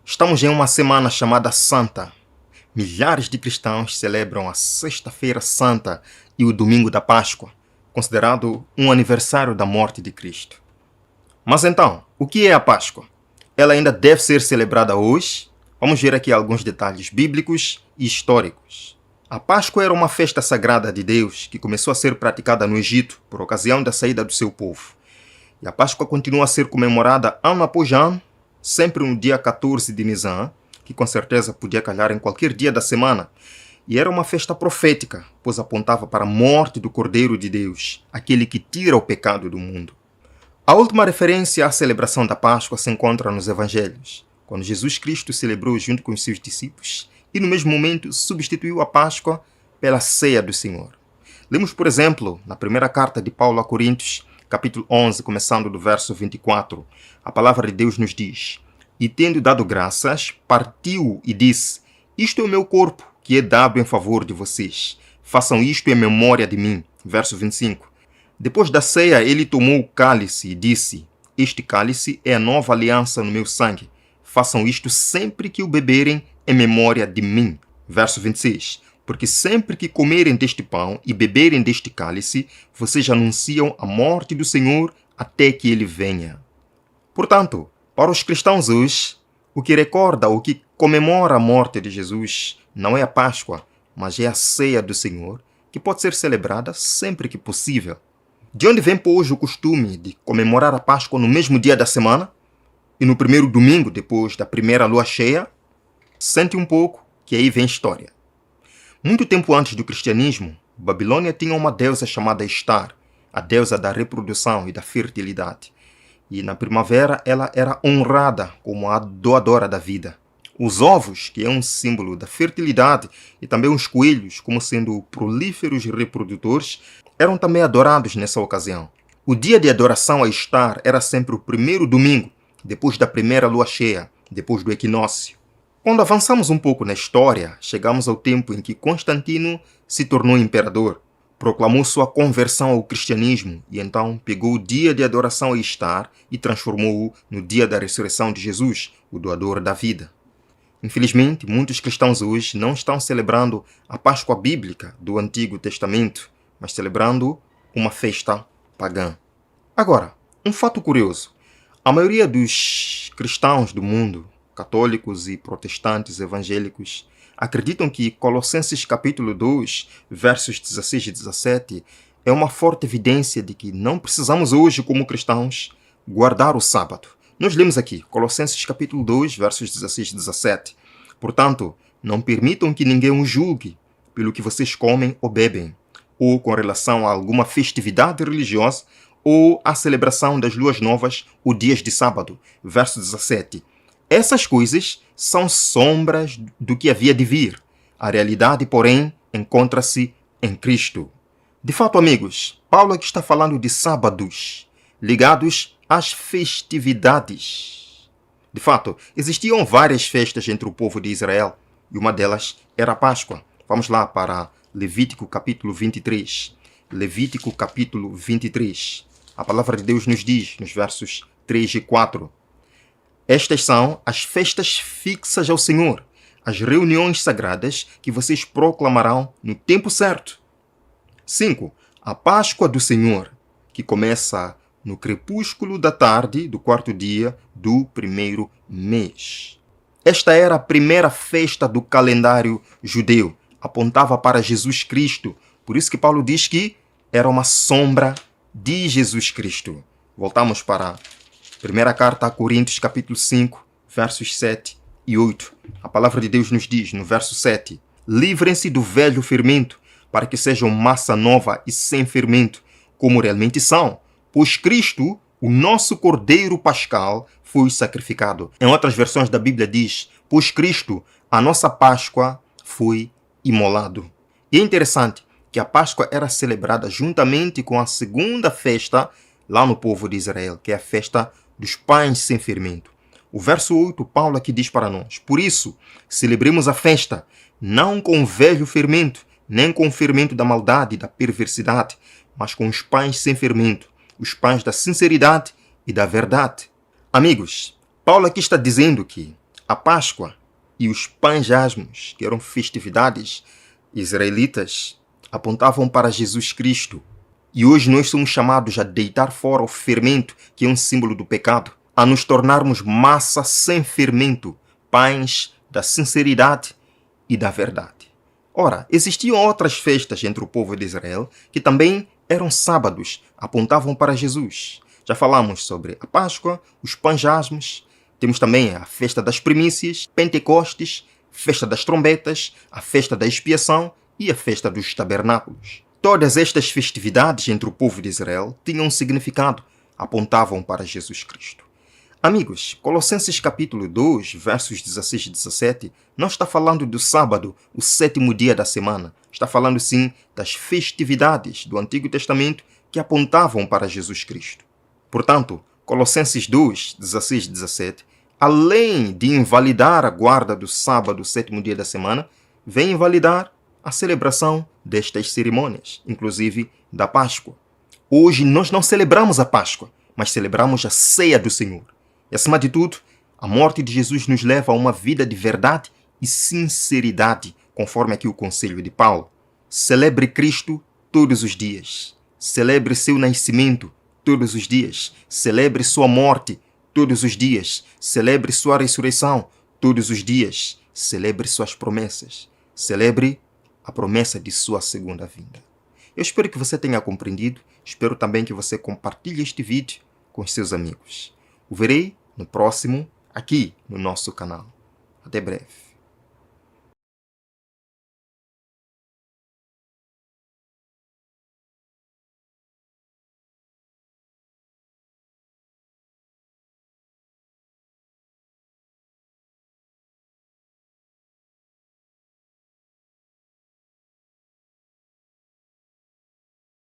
Estamos em uma semana chamada Santa. Milhares de cristãos celebram a Sexta-feira Santa e o Domingo da Páscoa, considerado um aniversário da morte de Cristo. Mas então, o que é a Páscoa? Ela ainda deve ser celebrada hoje? Vamos ver aqui alguns detalhes bíblicos e históricos. A Páscoa era uma festa sagrada de Deus que começou a ser praticada no Egito por ocasião da saída do seu povo. E a Páscoa continua a ser comemorada ano após ano, sempre no dia 14 de Nisan, que com certeza podia calhar em qualquer dia da semana. E era uma festa profética, pois apontava para a morte do Cordeiro de Deus, aquele que tira o pecado do mundo. A última referência à celebração da Páscoa se encontra nos Evangelhos, quando Jesus Cristo celebrou junto com os seus discípulos e no mesmo momento substituiu a Páscoa pela ceia do Senhor. Lemos, por exemplo, na primeira carta de Paulo a Coríntios, capítulo 11, começando do verso 24, a palavra de Deus nos diz: E tendo dado graças, partiu e disse: Isto é o meu corpo, que é dado em favor de vocês. Façam isto em memória de mim. Verso 25. Depois da ceia, ele tomou o cálice e disse: Este cálice é a nova aliança no meu sangue. Façam isto sempre que o beberem em memória de mim. Verso 26. Porque sempre que comerem deste pão e beberem deste cálice, vocês anunciam a morte do Senhor até que ele venha. Portanto, para os cristãos hoje, o que recorda, o que comemora a morte de Jesus, não é a Páscoa, mas é a ceia do Senhor, que pode ser celebrada sempre que possível. De onde vem, pois, o costume de comemorar a Páscoa no mesmo dia da semana e no primeiro domingo depois da primeira lua cheia? Sente um pouco que aí vem história. Muito tempo antes do cristianismo, Babilônia tinha uma deusa chamada Estar, a deusa da reprodução e da fertilidade. E na primavera ela era honrada como a doadora da vida. Os ovos, que é um símbolo da fertilidade, e também os coelhos, como sendo prolíferos reprodutores, eram também adorados nessa ocasião. O dia de adoração a Estar era sempre o primeiro domingo, depois da primeira lua cheia, depois do equinócio. Quando avançamos um pouco na história, chegamos ao tempo em que Constantino se tornou imperador, proclamou sua conversão ao cristianismo e então pegou o dia de adoração a Estar e transformou-o no dia da ressurreição de Jesus, o doador da vida. Infelizmente, muitos cristãos hoje não estão celebrando a Páscoa bíblica do Antigo Testamento, mas celebrando uma festa pagã. Agora, um fato curioso. A maioria dos cristãos do mundo, católicos e protestantes evangélicos, acreditam que Colossenses capítulo 2, versos 16 e 17, é uma forte evidência de que não precisamos hoje, como cristãos, guardar o sábado. Nós lemos aqui, Colossenses capítulo 2, versos 16 e 17. Portanto, não permitam que ninguém os julgue pelo que vocês comem ou bebem, ou com relação a alguma festividade religiosa, ou a celebração das luas novas ou dias de sábado. Verso 17. Essas coisas são sombras do que havia de vir. A realidade, porém, encontra-se em Cristo. De fato, amigos, Paulo aqui está falando de sábados ligados às festividades. De fato, existiam várias festas entre o povo de Israel e uma delas era a Páscoa. Vamos lá para Levítico capítulo 23. Levítico capítulo 23. A palavra de Deus nos diz nos versos 3 e 4. Estas são as festas fixas ao Senhor, as reuniões sagradas que vocês proclamarão no tempo certo. 5. A Páscoa do Senhor, que começa no crepúsculo da tarde do quarto dia do primeiro mês. Esta era a primeira festa do calendário judeu. Apontava para Jesus Cristo. Por isso que Paulo diz que era uma sombra de Jesus Cristo. Voltamos para Primeira carta a Coríntios, capítulo 5, versos 7 e 8. A palavra de Deus nos diz, no verso 7, Livrem-se do velho fermento, para que sejam massa nova e sem fermento, como realmente são. Pois Cristo, o nosso Cordeiro Pascal, foi sacrificado. Em outras versões da Bíblia diz, pois Cristo, a nossa Páscoa, foi imolado. E é interessante que a Páscoa era celebrada juntamente com a segunda festa lá no povo de Israel, que é a festa dos pães sem fermento. O verso 8, Paulo aqui diz para nós: Por isso, celebremos a festa, não com o velho fermento, nem com o fermento da maldade e da perversidade, mas com os pães sem fermento, os pães da sinceridade e da verdade. Amigos, Paulo aqui está dizendo que A Páscoa e os pães asmos, que eram festividades israelitas, apontavam para Jesus Cristo. E hoje nós somos chamados a deitar fora o fermento, que é um símbolo do pecado, a nos tornarmos massa sem fermento, pães da sinceridade e da verdade. Ora, existiam outras festas entre o povo de Israel que também eram sábados, apontavam para Jesus. Já falamos sobre a Páscoa, os pães asmos, temos também a festa das primícias, Pentecostes, festa das trombetas, a festa da expiação e a festa dos tabernáculos. Todas estas festividades entre o povo de Israel tinham um significado, apontavam para Jesus Cristo. Amigos, Colossenses capítulo 2, versos 16 e 17, não está falando do sábado, o sétimo dia da semana. Está falando sim das festividades do Antigo Testamento que apontavam para Jesus Cristo. Portanto, Colossenses 2, 16 e 17, além de invalidar a guarda do sábado, o sétimo dia da semana, vem invalidar a celebração destas cerimônias, inclusive da Páscoa. Hoje nós não celebramos a Páscoa, mas celebramos a ceia do Senhor. E, acima de tudo, a morte de Jesus nos leva a uma vida de verdade e sinceridade, conforme aqui o conselho de Paulo. Celebre Cristo todos os dias. Celebre seu nascimento todos os dias. Celebre sua morte todos os dias. Celebre sua ressurreição todos os dias. Celebre suas promessas. Celebre a promessa de sua segunda vinda. Eu espero que você tenha compreendido. Espero também que você compartilhe este vídeo com os seus amigos. O verei no próximo, aqui no nosso canal. Até breve.